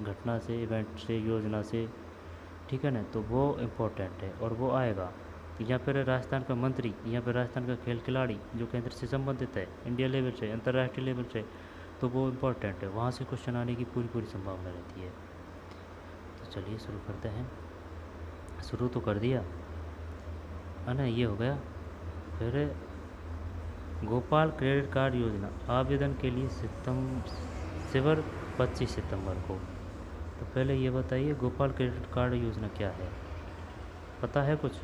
घटना से, इवेंट से, योजना से, ठीक है ना, तो वो इम्पोर्टेंट है और वो आएगा। यहाँ पर राजस्थान का मंत्री, यहाँ पर राजस्थान का खेल खिलाड़ी जो केंद्र से संबंधित है, इंडिया लेवल से, अंतर्राष्ट्रीय लेवल से, तो वो इम्पोर्टेंट है, वहाँ से क्वेश्चन आने की पूरी पूरी संभावना रहती है। तो चलिए शुरू करते हैं। शुरू तो कर दिया है ना, ये हो गया। फिर गोपाल क्रेडिट कार्ड योजना आवेदन के लिए सितंबर 25 सितंबर को। तो पहले ये बताइए गोपाल क्रेडिट कार्ड योजना क्या है, पता है कुछ?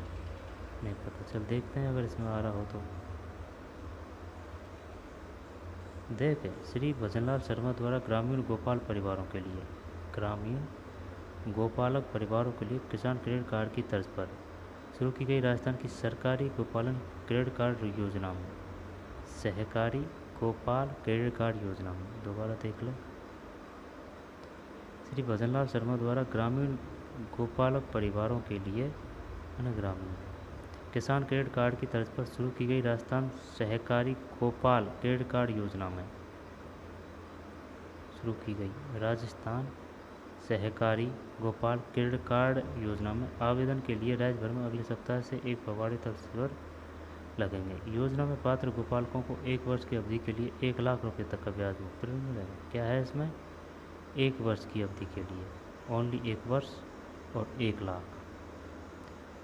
नहीं पता, चल देखते हैं अगर इसमें आ रहा हो तो। देख, श्री भजनलाल शर्मा द्वारा ग्रामीण गोपाल परिवारों के लिए, ग्रामीण गोपालक परिवारों के लिए किसान क्रेडिट कार्ड की तर्ज पर शुरू की गई राजस्थान की सरकारी गोपालन क्रेडिट कार्ड योजना में, सहकारी गोपाल क्रेडिट कार्ड योजना में, दोबारा देख लो, श्री भजनलाल शर्मा द्वारा ग्रामीण गोपालक परिवारों के लिए ग्रामीण किसान क्रेडिट कार्ड की तर्ज पर शुरू की गई राजस्थान सहकारी गोपाल क्रेडिट कार्ड योजना में शुरू की गई राजस्थान सहकारी गोपाल क्रेडिट कार्ड योजना में आवेदन के लिए राज्य भर में अगले सप्ताह से एक फव्वारे तक शिविर लगेंगे। योजना में पात्र गोपालकों को 1 वर्ष की अवधि के लिए 1 लाख रुपए तक का ब्याज मुक्त ऋण मिलेगा। क्या है इसमें? 1 वर्ष की अवधि के लिए ओनली 1 वर्ष और 1 लाख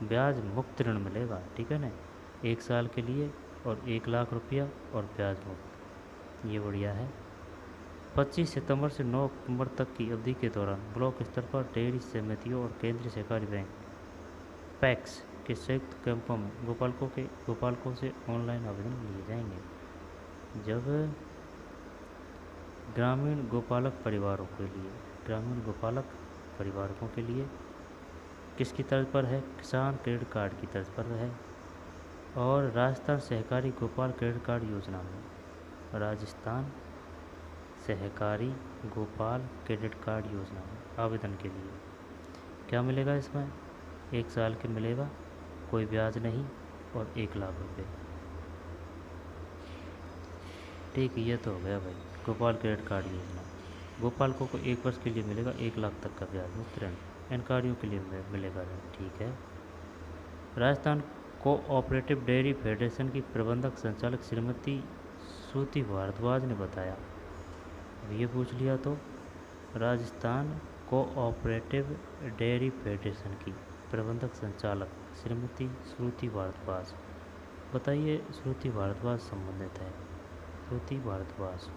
ब्याज मुक्त ऋण मिलेगा, ठीक है ना, 1 साल के लिए और 1 लाख रुपया और ब्याज मुक्त, ये बढ़िया है। 25 सितंबर से 9 अक्टूबर तक की अवधि के दौरान ब्लॉक स्तर पर डेयरी समितियों और केंद्रीय सहकारी बैंक पैक्स के संयुक्त कैंपों में गोपालकों से ऑनलाइन आवेदन लिए जाएंगे। जब ग्रामीण गोपालक परिवारों के लिए, ग्रामीण गोपालक परिवारों के लिए किसकी तर्ज पर है? किसान क्रेडिट कार्ड की तर्ज पर है। और राजस्थान सहकारी गोपाल क्रेडिट कार्ड योजना में, राजस्थान सहकारी गोपाल क्रेडिट कार्ड योजना में आवेदन के लिए क्या मिलेगा? इसमें 1 साल के मिलेगा, कोई ब्याज नहीं और 1 लाख रुपए, ठीक है। ये तो हो गया भाई गोपाल क्रेडिट कार्ड योजना। गोपालकों को 1 वर्ष के लिए मिलेगा 1 लाख तक का ब्याज मुक्त ऋण, इन कार्यों के लिए मिलेगा ऋण, ठीक है। राजस्थान कोऑपरेटिव डेयरी फेडरेशन की प्रबंधक संचालक श्रीमती श्रुति भारद्वाज ने बताया, अब ये पूछ लिया तो, राजस्थान कोऑपरेटिव डेयरी फेडरेशन की प्रबंधक संचालक श्रीमती श्रुति भारद्वाज, बताइए श्रुति भारद्वाज संबंधित है। श्रुति भारद्वाज,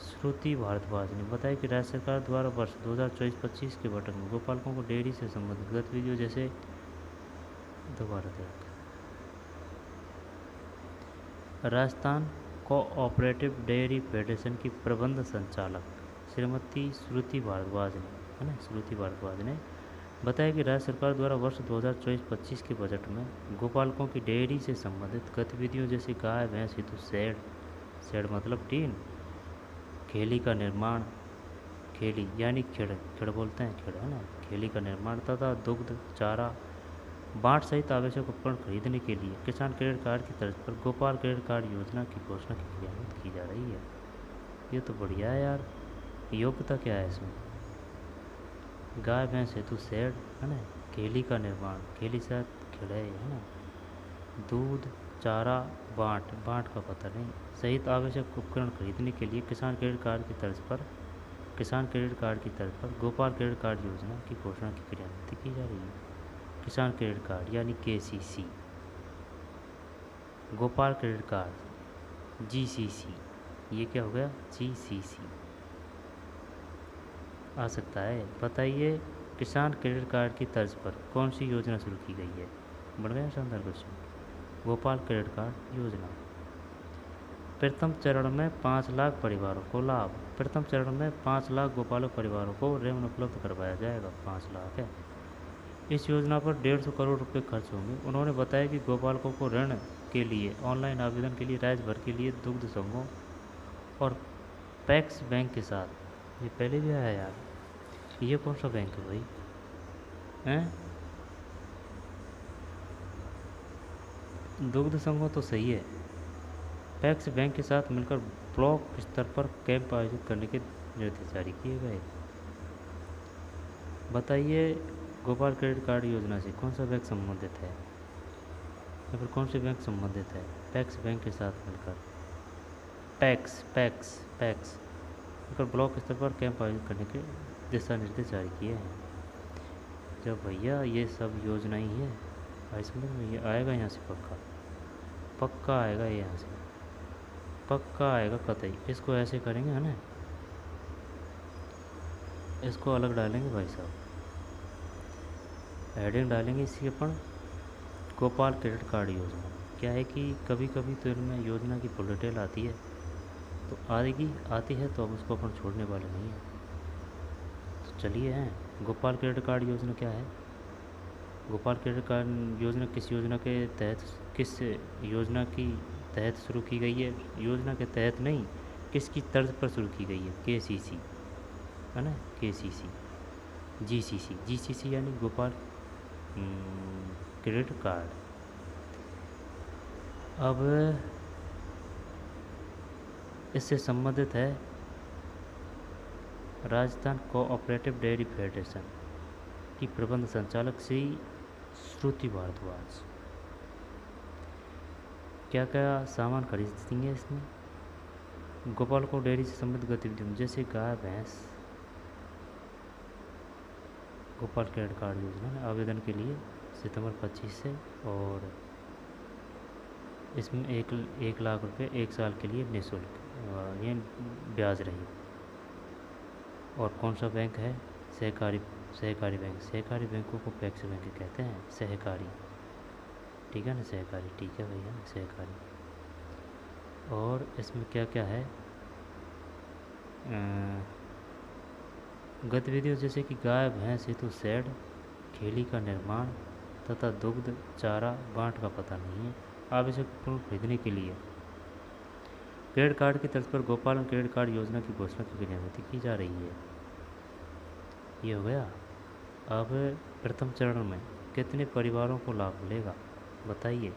श्रुति भारद्वाज ने बताया कि राज्य सरकार द्वारा वर्ष 2024-25 के बजट में गोपालकों को डेयरी से संबंधित गतिविधियों जैसे, दोबारा देख, राजस्थान कोऑपरेटिव डेयरी फेडरेशन की प्रबंध संचालक श्रीमती श्रुति भारद्वाज ने, है ना, श्रुति भारद्वाज ने बताया कि राज्य सरकार द्वारा वर्ष 2024-25 के बजट में गोपालकों की डेयरी से संबंधित गतिविधियों जैसे गाय भैंस हेतु शेड मतलब टीन, खेली का निर्माण, खेली यानी खेड़ बोलते हैं, खेड़ है ना, खेली का निर्माण तथा दुग्ध चारा बांट सहित आवश्यक उपकरण खरीदने के लिए किसान क्रेडिट कार्ड की तर्ज पर गोपाल क्रेडिट कार्ड योजना की घोषणा की क्रियान्वित की जा रही है। ये तो बढ़िया है यार। योग्यता क्या है इसमें? गाय भैंस हेतु शेड, है ना, खेली का निर्माण, खेली साथ खेड़ा है ना, दूध चारा बांट का पता नहीं, सहित आवश्यक उपकरण खरीदने के लिए किसान क्रेडिट कार्ड की तर्ज पर गोपाल क्रेडिट कार्ड योजना की घोषणा की क्रियान्वित की जा रही है। किसान क्रेडिट कार्ड यानी KCC, Gopal credit card GCC, ये क्या हो गया? GCC आ सकता है। बताइए किसान क्रेडिट कार्ड की तर्ज पर कौन सी योजना शुरू की गई है? बढ़ गया शानदार क्वेश्चन। गोपाल क्रेडिट कार्ड योजना, प्रथम चरण में 5 लाख परिवारों को लाभ, प्रथम चरण में 5 लाख गोपालक परिवारों को ऋण उपलब्ध करवाया जाएगा, 5 लाख है। इस योजना पर 150 करोड़ रुपए खर्च होंगे। उन्होंने बताया कि गोपालकों को ऋण के लिए ऑनलाइन आवेदन के लिए राज्य भर के लिए दुग्ध संघों और पैक्स बैंक के साथ, ये पहले भी आया यार, ये कौन सा बैंक है भाई? हैं? दुग्ध संघों तो सही है, पैक्स बैंक के साथ मिलकर ब्लॉक स्तर पर कैंप आयोजित करने के निर्देश जारी किए गए। बताइए गोपाल क्रेडिट कार्ड योजना से कौन सा बैंक संबंधित है, या फिर कौन से बैंक संबंधित है? पैक्स बैंक के साथ मिलकर, पैक्स पैक्स पैक्स मिलकर ब्लॉक स्तर पर कैंप आयोजित करने के दिशा निर्देश जारी किए हैं। जब भैया ये सब योजना ही है, भाई समझ में ये आएगा यहाँ से, पक्का पक्का आएगा ये यहाँ से, पक्का आएगा कतई। इसको ऐसे करेंगे है ना, इसको अलग डालेंगे भाई साहब, हेडिंग डालेंगे इसकी अपन गोपाल क्रेडिट कार्ड योजना। क्या है कि कभी कभी तो इनमें योजना की फुल डिटेल आती है, तो आती है तो अब उसको अपन छोड़ने वाले नहीं हैं। तो चलिए हैं, गोपाल क्रेडिट कार्ड योजना क्या है? गोपाल क्रेडिट कार्ड योजना किस योजना के तहत, किस योजना की तहत शुरू की गई है? योजना के तहत नहीं, किसकी तर्ज पर शुरू की गई है? KCC है ना, KCC GCC यानी गोपाल क्रेडिट कार्ड। अब इससे संबंधित है राजस्थान कोऑपरेटिव डेयरी फेडरेशन की प्रबंध संचालक श्री श्रुति भारद्वाज। क्या क्या सामान खरीदती हैं इसमें? गोपाल को डेयरी से संबंधित गतिविधियों जैसे गाय भैंस। गोपाल क्रेडिट कार्ड योजना में आवेदन के लिए सितंबर 25 से, और इसमें 1 लाख रुपए 1 साल के लिए निःशुल्क ये ब्याज रही। और कौन सा बैंक है? सहकारी बैंक। सहकारी बैंकों को पैक्स बैंक कहते हैं, सहकारी, ठीक है ना, सहकारी, ठीक है भैया, सहकारी। और इसमें क्या क्या है? गतिविधियों जैसे कि गाय भैंस हेतु शेड, खेली का निर्माण तथा दुग्ध चारा बांट का पता नहीं है। आवश्यक उपकरण खरीदने के लिए क्रेडिट कार्ड की तर्ज पर गोपालन क्रेडिट कार्ड योजना की घोषणा की क्रियान्वित की जा रही है। ये हो गया। अब प्रथम चरण में कितने परिवारों को लाभ मिलेगा बताइए?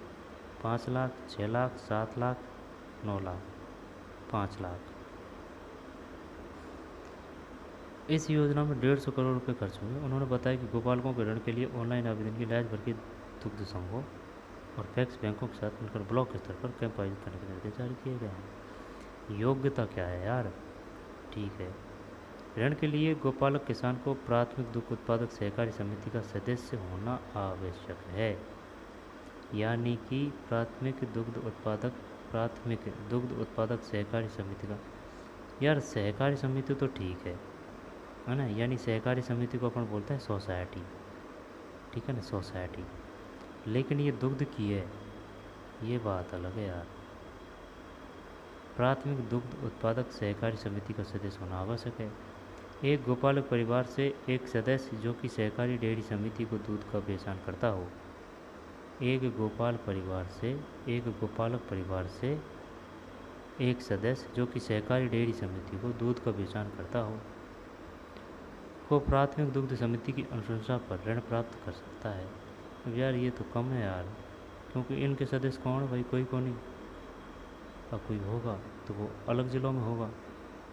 5 लाख, 6 लाख, 7 लाख, 9 लाख, 5 लाख। इस योजना में 150 करोड़ रुपए खर्च हुए। उन्होंने बताया कि गोपालकों के ऋण के लिए ऑनलाइन आवेदन की राज्य भर के दुग्ध संघों और पैक्स बैंकों के साथ मिलकर ब्लॉक स्तर पर कैंप आयोजित करने के निर्देश जारी किए गए हैं। योग्यता क्या है यार? ठीक है, ऋण के लिए गोपालक किसान को प्राथमिक दुग्ध उत्पादक सहकारी समिति का सदस्य होना आवश्यक है। यानी कि प्राथमिक दुग्ध उत्पादक सहकारी समिति का, यार सहकारी समिति तो ठीक है ना, यानी सहकारी समिति को अपन बोलते हैं सोसाइटी, ठीक है ना, सोसाइटी। लेकिन ये दुग्ध की है, ये बात अलग है यार। प्राथमिक दुग्ध उत्पादक सहकारी समिति का सदस्य होना आवश्यक है। एक गोपालक परिवार से एक सदस्य जो कि सहकारी डेयरी समिति को दूध का बेचान करता हो। एक गोपालक परिवार से एक सदस्य जो कि सहकारी डेयरी समिति को दूध का बेचान करता हो को प्राथमिक दुग्ध समिति की अनुशंसा पर ऋण प्राप्त कर सकता है। अब यार ये तो कम है यार, क्योंकि इनके सदस्य कौन? भाई कोई को नहीं, और कोई होगा तो वो अलग ज़िलों में होगा।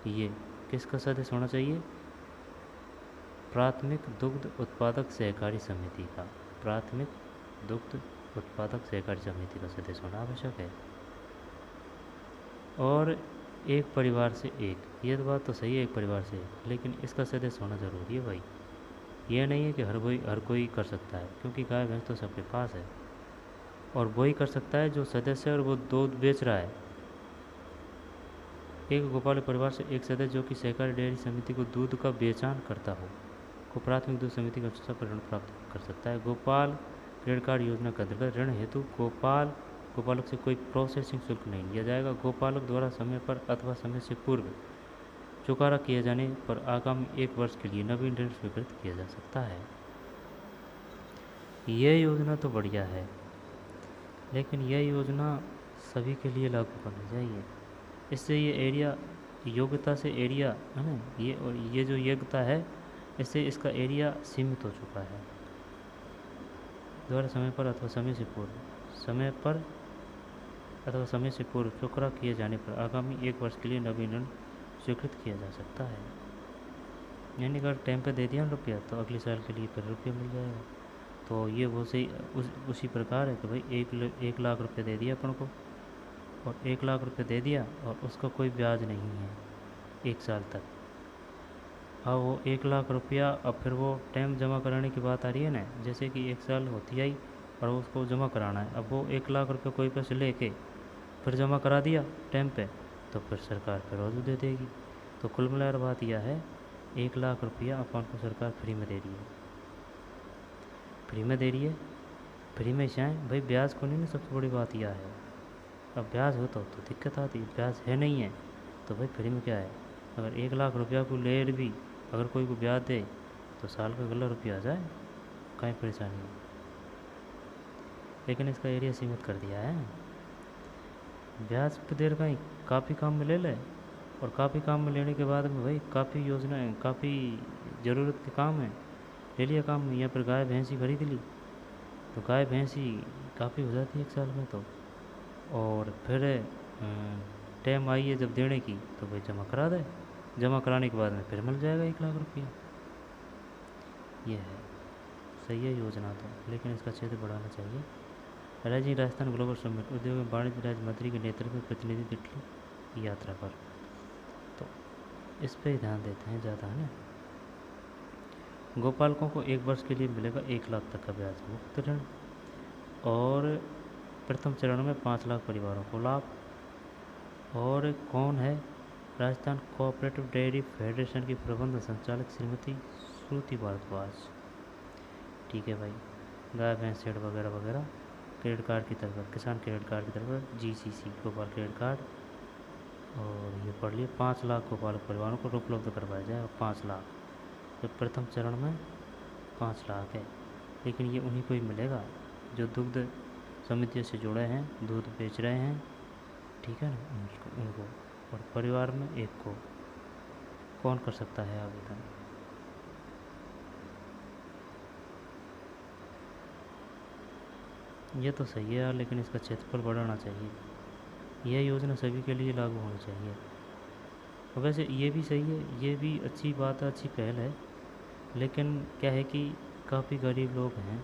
ये किसका सदस्य होना चाहिए? प्राथमिक दुग्ध उत्पादक सहकारी समिति का, प्राथमिक दुग्ध उत्पादक सहकारी समिति का सदस्य होना आवश्यक है। और एक परिवार से एक, ये तो बात तो सही है, एक परिवार से एक, लेकिन इसका सदस्य होना ज़रूरी है भाई। ये नहीं है कि हर कोई कर सकता है, क्योंकि गाय भैंस तो सबके पास है, और वही कर सकता है जो सदस्य है और वो दूध बेच रहा है। एक गोपालक परिवार से एक सदस्य जो कि सहकारी डेयरी समिति को दूध का बेचान करता हो को प्राथमिक दूध समिति की अनुशंसा पर ऋण प्राप्त कर सकता है। गोपाल क्रेडिट कार्ड योजना के अंतर्गत ऋण हेतु गोपालक से कोई प्रोसेसिंग शुल्क नहीं लिया जाएगा। गोपालक द्वारा समय पर अथवा समय से पूर्व चुकारा किए जाने पर आगामी 1 वर्ष के लिए नवीन ऋण स्वीकृत किया जा सकता है। यह योजना तो बढ़िया है, लेकिन यह योजना सभी के लिए लागू करनी चाहिए। इससे ये एरिया, योग्यता से एरिया है ना, ये जो योग्यता है, इससे इसका एरिया सीमित हो चुका है। द्वारा समय पर अथवा समय से पूर्व, समय पर अथवा समय से पूर्व चुकता किए जाने पर आगामी 1 वर्ष के लिए नवीनीकरण स्वीकृत किया जा सकता है। यानी अगर टाइम पे दे दिया ना रुपया तो अगले साल के लिए फिर रुपया मिल जाएगा। तो ये वो सही उसी प्रकार है कि भाई 1 लाख रुपये दे दिया अपन को, और 1 लाख रुपये दे दिया और उसका कोई ब्याज नहीं है 1 साल तक। अब वो 1 लाख रुपया, अब फिर वो टाइम जमा कराने की बात आ रही है ना, जैसे कि 1 साल होती आई और उसको जमा कराना है। अब वो 1 लाख रुपये कोई पैसे लेके फिर जमा करा दिया टाइम पे, तो फिर सरकार फिर रोज़ दे देगी। तो कुल मिलाकर बात यह है, 1 लाख रुपया अपन को सरकार फ्री में दे रही है, फ्री में दे रही है। फ्री में चाहे भाई ब्याज को नहीं ना, सबसे बड़ी बात यह है। अब ब्याज हो तो दिक्कत आती है, ब्याज है नहीं है तो भाई फ्री में क्या है। अगर 1 लाख रुपया को ले भी अगर कोई को ब्याज दे तो साल का अगला रुपया आ जाए, कहीं परेशानी नहीं। लेकिन इसका एरिया सीमित कर दिया है। ब्याज पे देर कहीं काफ़ी काम में ले ले, और काफ़ी काम में लेने के बाद में भाई काफ़ी योजनाएं, काफ़ी ज़रूरत के काम है, ले लिया काम में। या फिर गाय भैंसी खरीद ली तो गाय भैंसी काफ़ी हो जाती है 1 साल में तो। और फिर टाइम आई है जब देने की तो भाई जमा करा दे, जमा कराने के बाद में फिर मिल जाएगा 1 लाख रुपया। ये है, सही है योजना तो, लेकिन इसका क्षेत्र बढ़ाना चाहिए। राजधानी राजस्थान ग्लोबल समिट उद्योग एवं वाणिज्य राज्य मंत्री के नेतृत्व में प्रतिनिधि दिल्ली की यात्रा पर, तो इस पर ही ध्यान देते हैं ज़्यादा, है ना। गोपालकों को 1 वर्ष के लिए मिलेगा 1 लाख तक का ब्याज मुक्त ऋण, और प्रथम चरण में 5 लाख परिवारों को लाभ। और कौन है? राजस्थान कोऑपरेटिव डेयरी फेडरेशन की प्रबंध संचालक श्रीमती श्रुति भारद्वाज। ठीक है भाई, गाय भैंस शेड वगैरह वगैरह क्रेडिट कार्ड की तरफ, किसान क्रेडिट कार्ड की तरफ GCC गोपाल क्रेडिट कार्ड, और ये पढ़ लिए 5 लाख गोपालक परिवारों को उपलब्ध करवाया जाए। 5 लाख, तो प्रथम चरण में 5 लाख है, लेकिन ये उन्हीं को ही मिलेगा जो दुग्ध समितियों से जुड़े हैं, दूध बेच रहे हैं, ठीक है ना, उनको। और परिवार में एक को कौन कर सकता है आवेदन? ये तो सही है यार, लेकिन इसका क्षेत्रफल बढ़ाना चाहिए। यह योजना सभी के लिए लागू होनी चाहिए। और वैसे ये भी सही है, ये भी अच्छी बात है, अच्छी पहल है, लेकिन क्या है कि काफ़ी गरीब लोग हैं।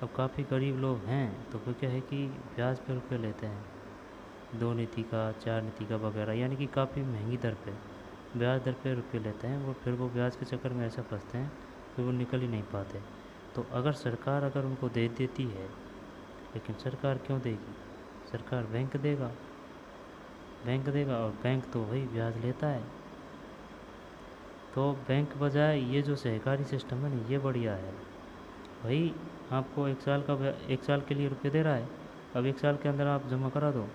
अब काफ़ी गरीब लोग हैं तो फिर क्या है कि ब्याज पे रुपये लेते हैं, 2 नीति का, 4 नीति का वगैरह, यानी कि काफ़ी महंगी दर पे, ब्याज दर पे रुपये लेते हैं। वो फिर वो ब्याज के चक्कर में ऐसा फंसते हैं कि वो निकल ही नहीं पाते। तो अगर सरकार अगर उनको दे देती है, लेकिन सरकार क्यों देगी? सरकार बैंक देगा, बैंक देगा, और बैंक तो वही ब्याज लेता है। तो बैंक बजाय ये जो सहकारी सिस्टम है ना, ये बढ़िया है भाई। आपको 1 साल के लिए रुपये दे रहा है, अब 1 साल के अंदर आप जमा करा दो।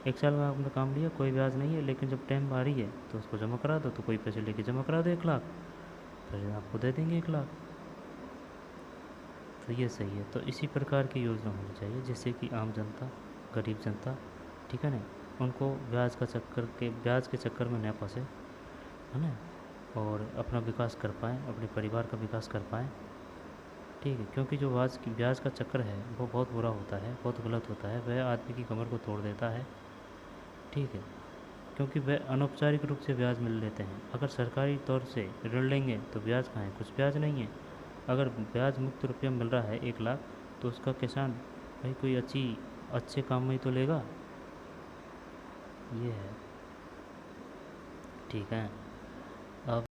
1 साल में आपने काम लिया, कोई ब्याज नहीं है, लेकिन जब टाइम आ रही है तो उसको जमा करा दो। तो कोई पैसे लेके जमा करा दो 1 लाख, फिर आपको दे देंगे 1 लाख। तो ये सही है। तो इसी प्रकार की योजना होनी चाहिए, जिससे कि आम जनता, गरीब जनता, ठीक है ना, उनको ब्याज के चक्कर में न फंसे, है ना, और अपना विकास कर पाएँ, अपने परिवार का विकास कर पाएँ, ठीक है। क्योंकि जो ब्याज का चक्कर है वो बहुत बुरा होता है, बहुत गलत होता है, वह आदमी की कमर को तोड़ देता है, ठीक है। क्योंकि वह अनौपचारिक रूप से ब्याज मिल लेते हैं। अगर सरकारी तौर से ऋण लेंगे तो ब्याज कहाँ है? कुछ ब्याज नहीं है। अगर ब्याज मुक्त रुपया मिल रहा है 1 लाख, तो उसका किसान भाई कोई अच्छे काम में ही तो लेगा। ये है, ठीक है। अब